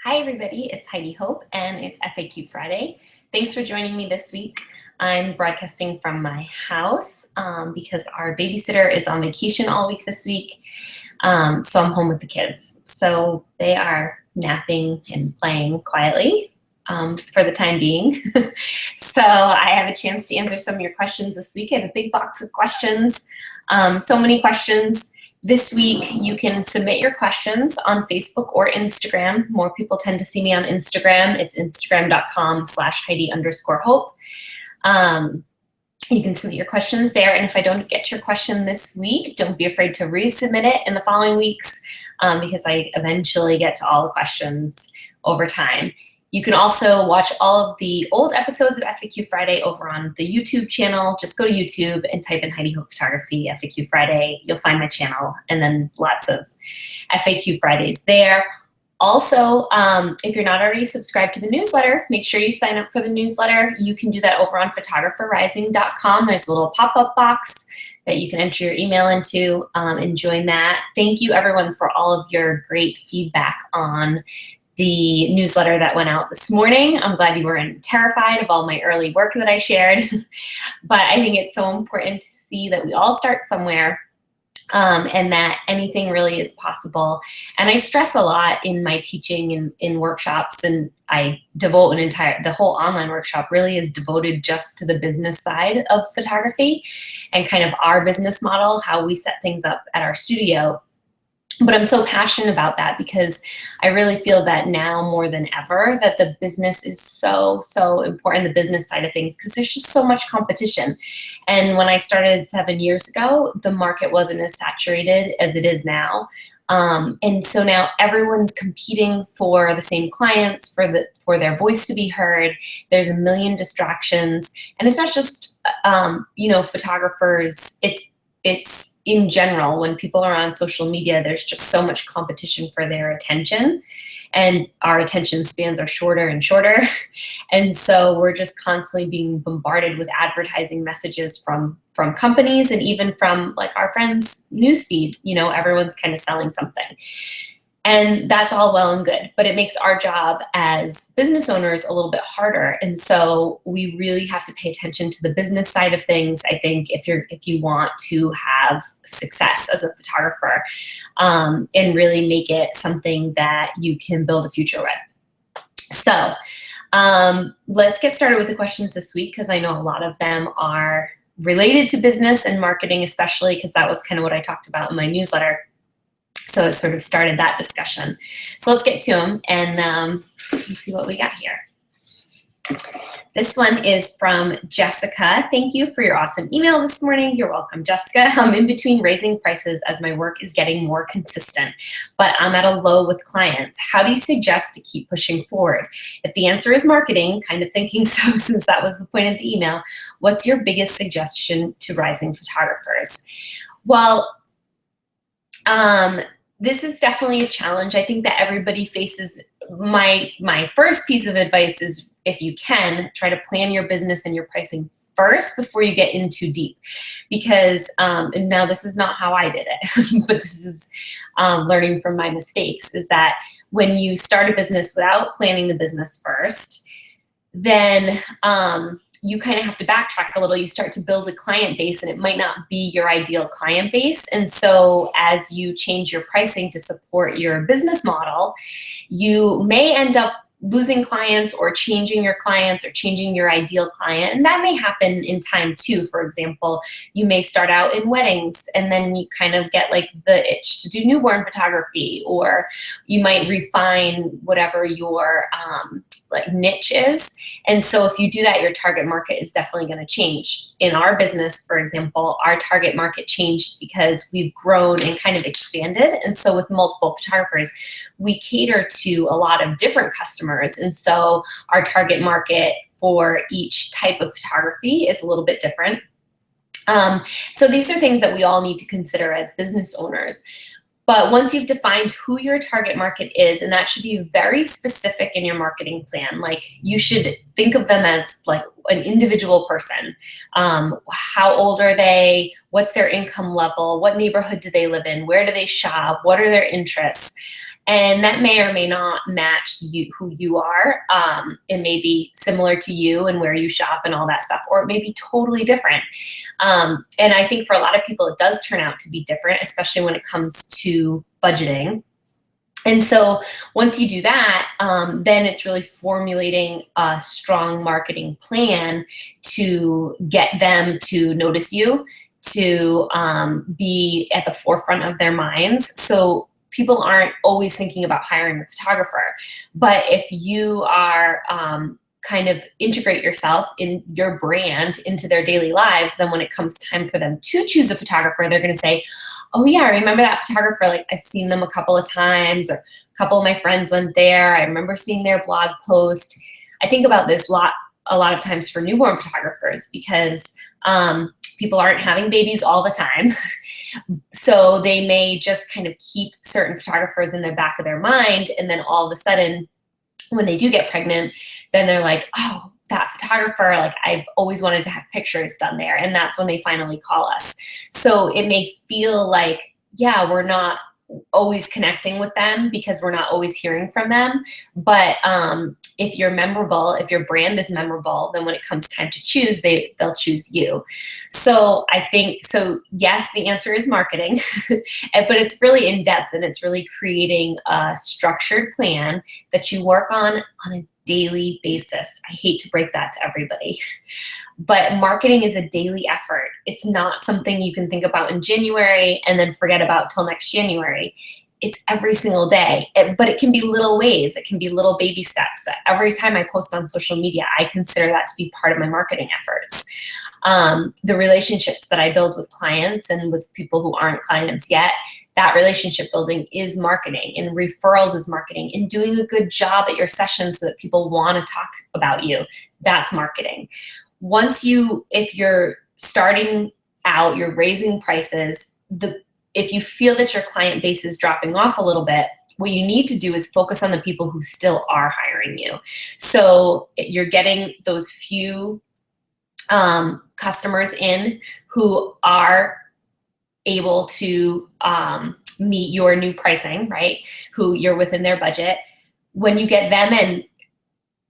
Hi everybody, it's Heidi Hope and it's FAQ Friday. Thanks for joining me this week. I'm broadcasting from my house because our babysitter is on vacation all week this week. So I'm home with the kids. So they are napping and playing quietly for the time being. So I have a chance to answer some of your questions this week. I have a big box of questions, so many questions. This week, you can submit your questions on Facebook or Instagram. More people tend to see me on Instagram. It's instagram.com/Heidi_Hope. You can submit your questions there. And if I don't get your question this week, don't be afraid to resubmit it in the following weeks because I eventually get to all the questions over time. You can also watch all of the old episodes of FAQ Friday over on the YouTube channel. Just go to YouTube and type in Heidi Hope Photography FAQ Friday. You'll find my channel and then lots of FAQ Fridays there. Also, if you're not already subscribed to the newsletter, make sure you sign up for the newsletter. You can do that over on photographerrising.com. There's a little pop-up box that you can enter your email into and join that. Thank you everyone for all of your great feedback on the newsletter that went out this morning. I'm glad you weren't terrified of all my early work that I shared, but I think it's so important to see that we all start somewhere and that anything really is possible. And I stress a lot in my teaching in workshops, and I devote the whole online workshop really is devoted just to the business side of photography and kind of our business model, how we set things up at our studio. But I'm so passionate about that because I really feel that now more than ever that the business is so important, the business side of things, because there's just so much competition. And when I started 7 years ago, the market wasn't as saturated as it is now. And so now everyone's competing for the same clients, for their voice to be heard. There's a million distractions. And it's not just, photographers, it's in general, when people are on social media, there's just so much competition for their attention, and our attention spans are shorter and shorter. And so we're just constantly being bombarded with advertising messages from companies and even from like our friends' newsfeed. Everyone's kind of selling something. And that's all well and good, but it makes our job as business owners a little bit harder. And so we really have to pay attention to the business side of things, I think, if you want to have success as a photographer, and really make it something that you can build a future with. So let's get started with the questions this week, because I know a lot of them are related to business and marketing, especially because that was kind of what I talked about in my newsletter. So it sort of started that discussion. So let's get to them and let's see what we got here. This one is from Jessica. Thank you for your awesome email this morning. You're welcome, Jessica. I'm in between raising prices as my work is getting more consistent, but I'm at a low with clients. How do you suggest to keep pushing forward? If the answer is marketing, kind of thinking so since that was the point of the email, what's your biggest suggestion to rising photographers? Well, this is definitely a challenge. I think that everybody faces. My first piece of advice is, if you can, try to plan your business and your pricing first before you get in too deep. Because, and now this is not how I did it, but this is learning from my mistakes, is that when you start a business without planning the business first, then you kind of have to backtrack a little. You start to build a client base, and it might not be your ideal client base. And so as you change your pricing to support your business model, you may end up losing clients or changing your clients or changing your ideal client. And that may happen in time too. For example, you may start out in weddings and then you kind of get like the itch to do newborn photography, or you might refine whatever your like niche is. And so if you do that, your target market is definitely going to change. In our business, for example, our target market changed because we've grown and kind of expanded. And so with multiple photographers, we cater to a lot of different customers. And so our target market for each type of photography is a little bit different. So these are things that we all need to consider as business owners. But once you've defined who your target market is, and that should be very specific in your marketing plan, like you should think of them as like an individual person. How old are they? What's their income level? What neighborhood do they live in? Where do they shop? What are their interests? And that may or may not match you, who you are. It may be similar to you and where you shop and all that stuff, or it may be totally different. And I think for a lot of people, it does turn out to be different, especially when it comes to budgeting. And so once you do that, then it's really formulating a strong marketing plan to get them to notice you, to be at the forefront of their minds. So people aren't always thinking about hiring a photographer. But if you are kind of integrate yourself in your brand into their daily lives, then when it comes time for them to choose a photographer, they're going to say, oh yeah, I remember that photographer. Like I've seen them a couple of times, or a couple of my friends went there. I remember seeing their blog post. I think about this a lot of times for newborn photographers, because people aren't having babies all the time. So they may just kind of keep certain photographers in the back of their mind. And then all of a sudden, when they do get pregnant, then they're like, oh, that photographer, like I've always wanted to have pictures done there. And that's when they finally call us. So it may feel like, yeah, we're not always connecting with them because we're not always hearing from them. But if you're memorable, if your brand is memorable, then when it comes time to choose, they'll choose you. So I think, so yes, the answer is marketing, but it's really in depth, and it's really creating a structured plan that you work on a daily basis. I hate to break that to everybody, but marketing is a daily effort. It's not something you can think about in January and then forget about till next January. It's every single day, but it can be little ways. It can be little baby steps. Every time I post on social media, I consider that to be part of my marketing efforts. The relationships that I build with clients and with people who aren't clients yet, that relationship building is marketing, and referrals is marketing, and doing a good job at your sessions so that people want to talk about you. That's marketing. If you're starting out, you're raising prices, if you feel that your client base is dropping off a little bit, what you need to do is focus on the people who still are hiring you. So you're getting those few customers in who are able to meet your new pricing, right? Who you're within their budget. When you get them in,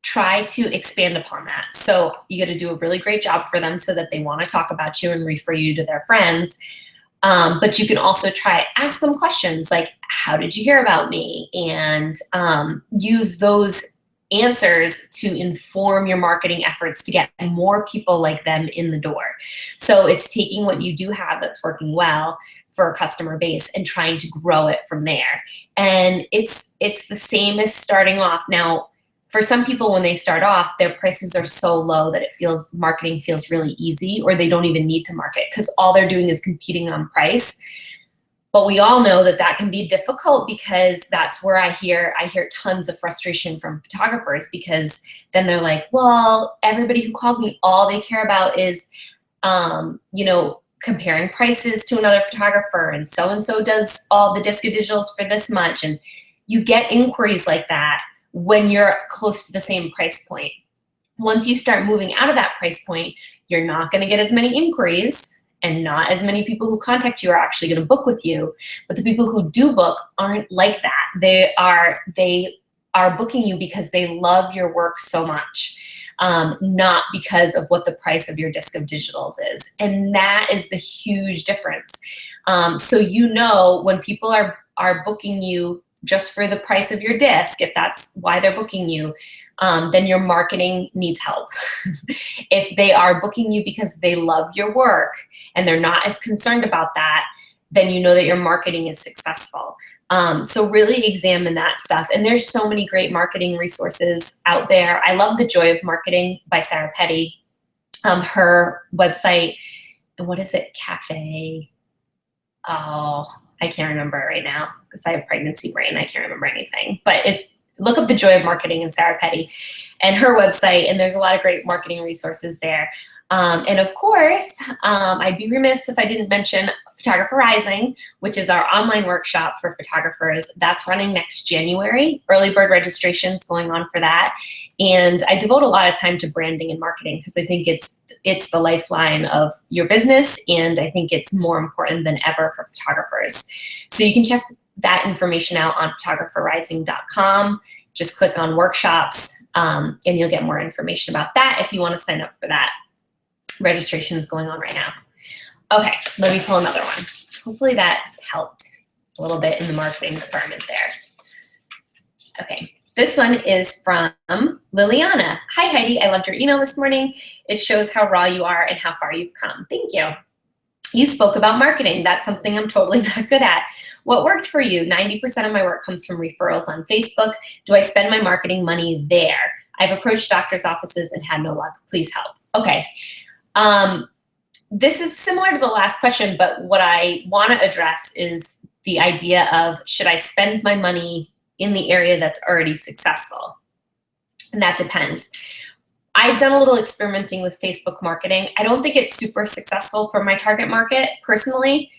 try to expand upon that. So you got to do a really great job for them so that they want to talk about you and refer you to their friends. But you can also ask them questions like, how did you hear about me? And use those answers to inform your marketing efforts to get more people like them in the door. So it's taking what you do have that's working well for a customer base and trying to grow it from there. And it's the same as starting off. Now, for some people, when they start off, their prices are so low that marketing feels really easy, or they don't even need to market because all they're doing is competing on price. But we all know that can be difficult, because that's where I hear tons of frustration from photographers, because then they're like, well, everybody who calls me, all they care about is, comparing prices to another photographer, and so does all the Disc Digitals for this much. And you get inquiries like that when you're close to the same price point. Once you start moving out of that price point, you're not going to get as many inquiries, and not as many people who contact you are actually going to book with you. But the people who do book aren't like that. They are booking you because they love your work so much, not because of what the price of your Disc of Digitals is. And that is the huge difference. So when people are booking you just for the price of your disc, if that's why they're booking you, then your marketing needs help. If they are booking you because they love your work and they're not as concerned about that, then you know that your marketing is successful. So really examine that stuff. And there's so many great marketing resources out there. I love The Joy of Marketing by Sarah Petty. Her website, what is it? Cafe. Oh, I can't remember it right now because I have pregnancy brain. I can't remember anything. But look up The Joy of Marketing and Sarah Petty and her website, and there's a lot of great marketing resources there. And of course, I'd be remiss if I didn't mention Photographer Rising, which is our online workshop for photographers. That's running next January. Early bird registration's going on for that. And I devote a lot of time to branding and marketing because I think it's the lifeline of your business, and I think it's more important than ever for photographers. So you can check that information out on photographerrising.com. Just click on workshops and you'll get more information about that if you want to sign up for that. Registration is going on right now. Okay, let me pull another one. Hopefully that helped a little bit in the marketing department there. Okay, this one is from Liliana. Hi Heidi, I loved your email this morning. It shows how raw you are and how far you've come. Thank you. You spoke about marketing. That's something I'm totally not good at. What worked for you? 90% of my work comes from referrals on Facebook. Do I spend my marketing money there? I've approached doctor's offices and had no luck. Please help. Okay. This is similar to the last question, but what I want to address is the idea of, should I spend my money in the area that's already successful? And that depends. I've done a little experimenting with Facebook marketing. I don't think it's super successful for my target market personally.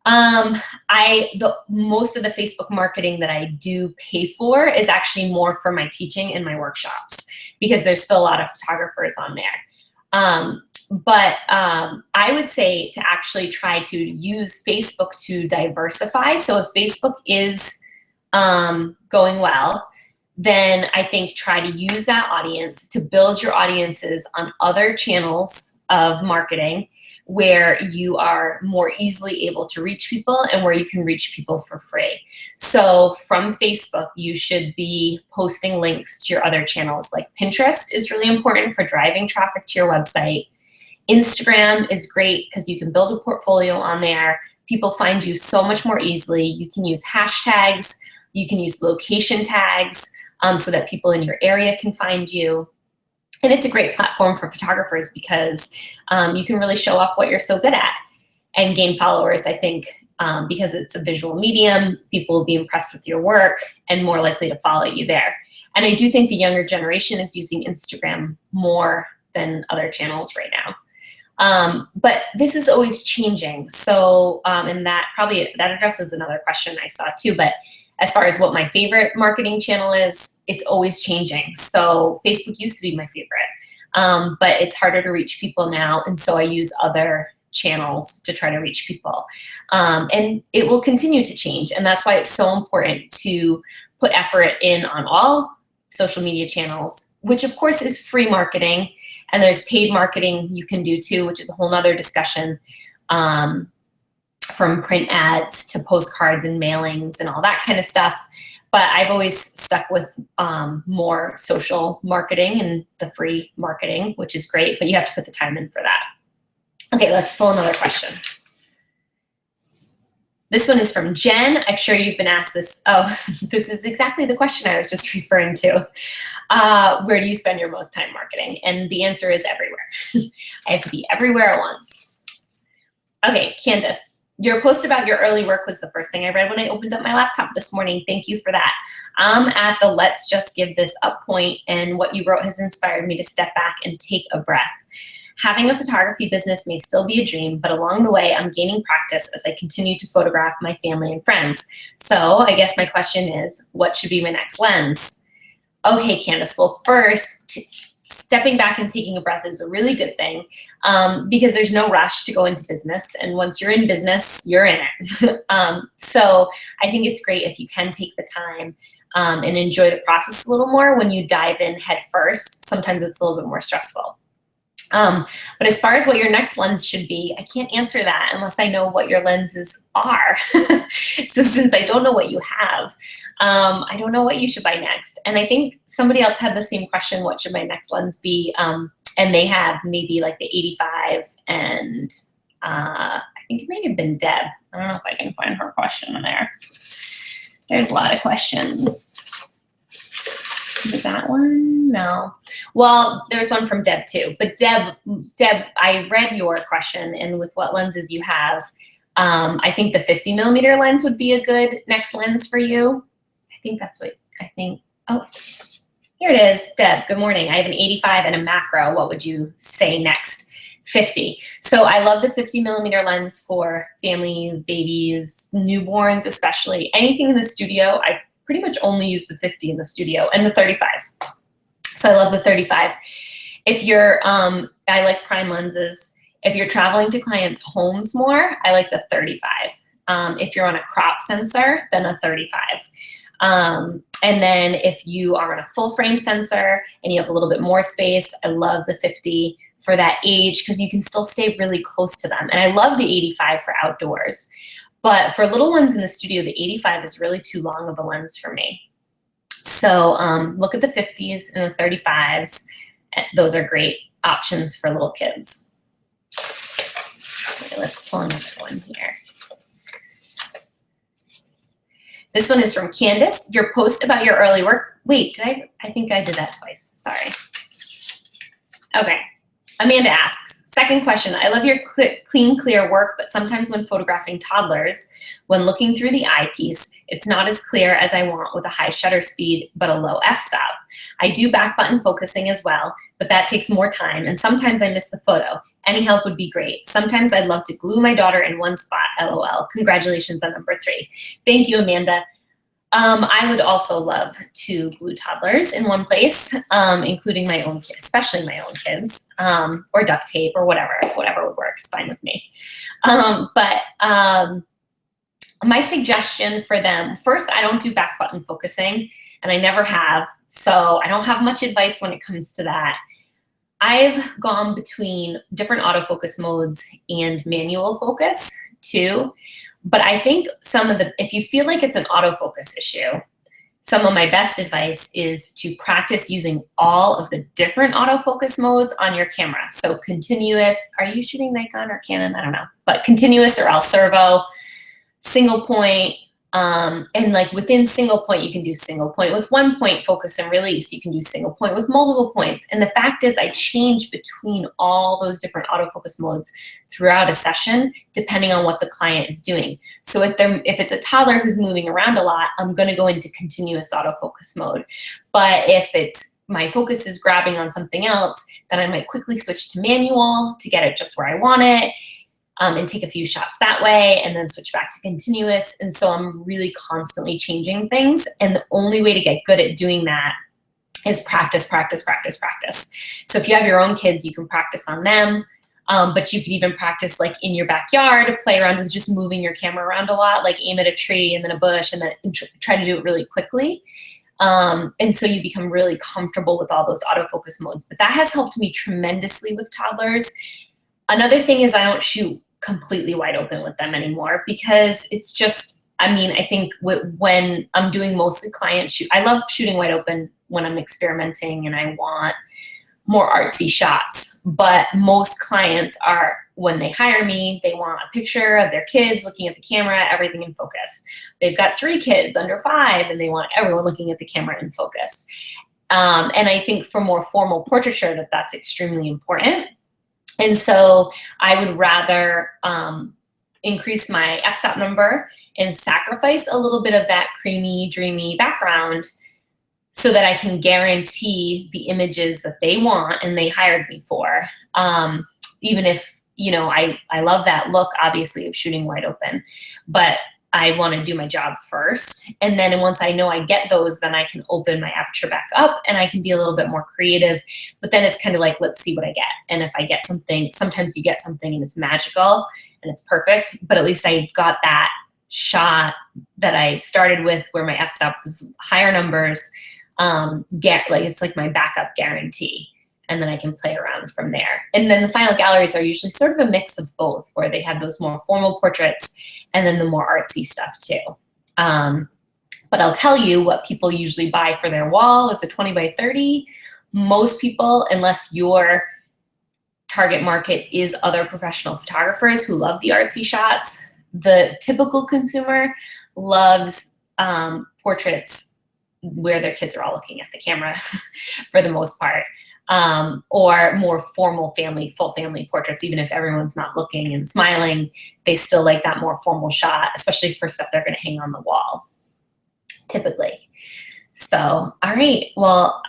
Most of the Facebook marketing that I do pay for is actually more for my teaching and my workshops, because there's still a lot of photographers on there. But I would say to actually try to use Facebook to diversify. So if Facebook is going well, then I think try to use that audience to build your audiences on other channels of marketing where you are more easily able to reach people and where you can reach people for free. So from Facebook, you should be posting links to your other channels. Like Pinterest is really important for driving traffic to your website. Instagram is great because you can build a portfolio on there. People find you so much more easily. You can use hashtags. You can use location tags so that people in your area can find you. And it's a great platform for photographers because you can really show off what you're so good at and gain followers. I think because it's a visual medium, people will be impressed with your work and more likely to follow you there. And I do think the younger generation is using Instagram more than other channels right now. But this is always changing. So, and that addresses another question I saw too, but as far as what my favorite marketing channel is, it's always changing. So Facebook used to be my favorite, but it's harder to reach people now. And so I use other channels to try to reach people. And it will continue to change. And that's why it's so important to put effort in on all social media channels, which of course is free marketing. And there's paid marketing you can do too, which is a whole nother discussion, from print ads to postcards and mailings and all that kind of stuff. But I've always stuck with more social marketing and the free marketing, which is great, but you have to put the time in for that. Okay, let's pull another question. This one is from Jen. I'm sure you've been asked this. Oh, this is exactly the question I was just referring to. Where do you spend your most time marketing? And the answer is everywhere. I have to be everywhere at once. Okay, Candace, your post about your early work was the first thing I read when I opened up my laptop this morning. Thank you for that. I'm at the let's just give this up point, and what you wrote has inspired me to step back and take a breath. Having a photography business may still be a dream, but along the way, I'm gaining practice as I continue to photograph my family and friends. So I guess my question is, what should be my next lens? Okay, Candace, well, first, stepping back and taking a breath is a really good thing because there's no rush to go into business. And once you're in business, you're in it. So I think it's great if you can take the time and enjoy the process a little more when you dive in head first. Sometimes it's a little bit more stressful. But as far as what your next lens should be, I can't answer that unless I know what your lenses are. So since I don't know what you have, I don't know what you should buy next. And I think somebody else had the same question, what should my next lens be? And they have maybe like the 85 and I think it may have been Deb. I don't know if I can find her question in there. There's a lot of questions. Is it that one? No. Well, there's one from Deb too. But Deb, I read your question, and with what lenses you have, I think the 50 millimeter lens would be a good next lens for you. I think that's what I think. Oh, here it is. Deb, good morning. I have an 85 and a macro. What would you say next? 50. So I love the 50 millimeter lens for families, babies, newborns, especially. Anything in the studio, I pretty much only use the 50 in the studio, and the 35. So I love the 35. If you're, I like prime lenses. If you're traveling to clients' homes more, I like the 35. If you're on a crop sensor, then a 35. And then if you are on a full frame sensor and you have a little bit more space, I love the 50 for that age because you can still stay really close to them. And I love the 85 for outdoors. But for little ones in the studio, the 85 is really too long of a lens for me. So look at the 50s and the 35s. Those are great options for little kids. Okay, let's pull another one here. This one is from Candace. Your post about your early work. Wait, I think I did that twice. Sorry. Okay. Amanda asks, second question. I love your clean, clear work, but sometimes when photographing toddlers, when looking through the eyepiece, it's not as clear as I want with a high shutter speed, but a low f-stop. I do back button focusing as well, but that takes more time, and sometimes I miss the photo. Any help would be great. Sometimes I'd love to glue my daughter in one spot, LOL. Congratulations on number 3. Thank you, Amanda. I would also love to glue toddlers in one place, including my own kids, especially my own kids, or duct tape or whatever would work is fine with me. My suggestion for them, first, I don't do back button focusing, and I never have, so I don't have much advice when it comes to that. I've gone between different autofocus modes and manual focus too. But I think if you feel like it's an autofocus issue, some of my best advice is to practice using all of the different autofocus modes on your camera. So continuous, are you shooting Nikon or Canon? I don't know, but continuous or else servo, single point, and like within single point, you can do single point with 1 point focus and release. You can do single point with multiple points. And the fact is I change between all those different autofocus modes throughout a session, depending on what the client is doing. So if it's a toddler who's moving around a lot, I'm gonna go into continuous autofocus mode. But if my focus is grabbing on something else, then I might quickly switch to manual to get it just where I want it. And take a few shots that way and then switch back to continuous. And so I'm really constantly changing things. And the only way to get good at doing that is practice, practice, practice, practice. So if you have your own kids, you can practice on them. But you could even practice like in your backyard, play around with just moving your camera around a lot, like aim at a tree and then a bush and then try to do it really quickly. And so you become really comfortable with all those autofocus modes. But that has helped me tremendously with toddlers. Another thing is I don't shoot completely wide open with them anymore because it's just, I think when I'm doing mostly client shoot, I love shooting wide open when I'm experimenting and I want more artsy shots. But most clients when they hire me, they want a picture of their kids looking at the camera, everything in focus. They've got 3 kids under 5 and they want everyone looking at the camera in focus. And I think for more formal portraiture that's extremely important. And so I would rather increase my f-stop number and sacrifice a little bit of that creamy, dreamy background so that I can guarantee the images that they want and they hired me for. Even if, I love that look, obviously, of shooting wide open, but I want to do my job first. And then once I know I get those, then I can open my aperture back up and I can be a little bit more creative. But then it's kind of like, let's see what I get. And if I get something, sometimes you get something and it's magical and it's perfect, but at least I got that shot that I started with where my f-stop was higher numbers. It's like my backup guarantee. And then I can play around from there. And then the final galleries are usually sort of a mix of both, where they have those more formal portraits and then the more artsy stuff too. But I'll tell you what people usually buy for their wall is a 20 by 30. Most people, unless your target market is other professional photographers who love the artsy shots, the typical consumer loves portraits where their kids are all looking at the camera for the most part. Or more formal full family portraits, even if everyone's not looking and smiling, they still like that more formal shot, especially for stuff they're going to hang on the wall, typically. So, all right, well,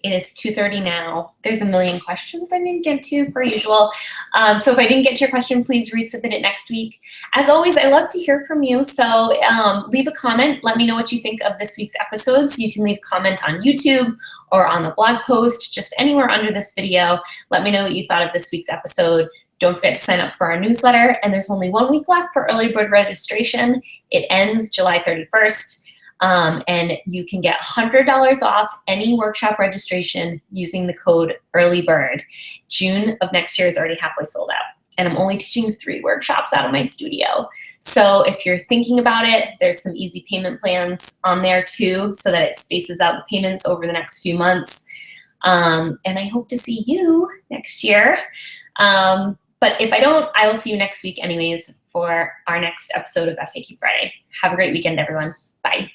it is 2:30 now. There's a million questions I didn't get to, per usual. So if I didn't get to your question, please resubmit it next week. As always, I love to hear from you. So leave a comment. Let me know what you think of this week's episodes. You can leave a comment on YouTube or on the blog post, just anywhere under this video. Let me know what you thought of this week's episode. Don't forget to sign up for our newsletter, and there's only 1 week left for early bird registration. It ends July 31st, and you can get $100 off any workshop registration using the code EARLYBIRD. June of next year is already halfway sold out, and I'm only teaching 3 workshops out of my studio. So if you're thinking about it, there's some easy payment plans on there too, so that it spaces out the payments over the next few months. And I hope to see you next year. But if I don't, I will see you next week anyways for our next episode of FAQ Friday. Have a great weekend, everyone. Bye.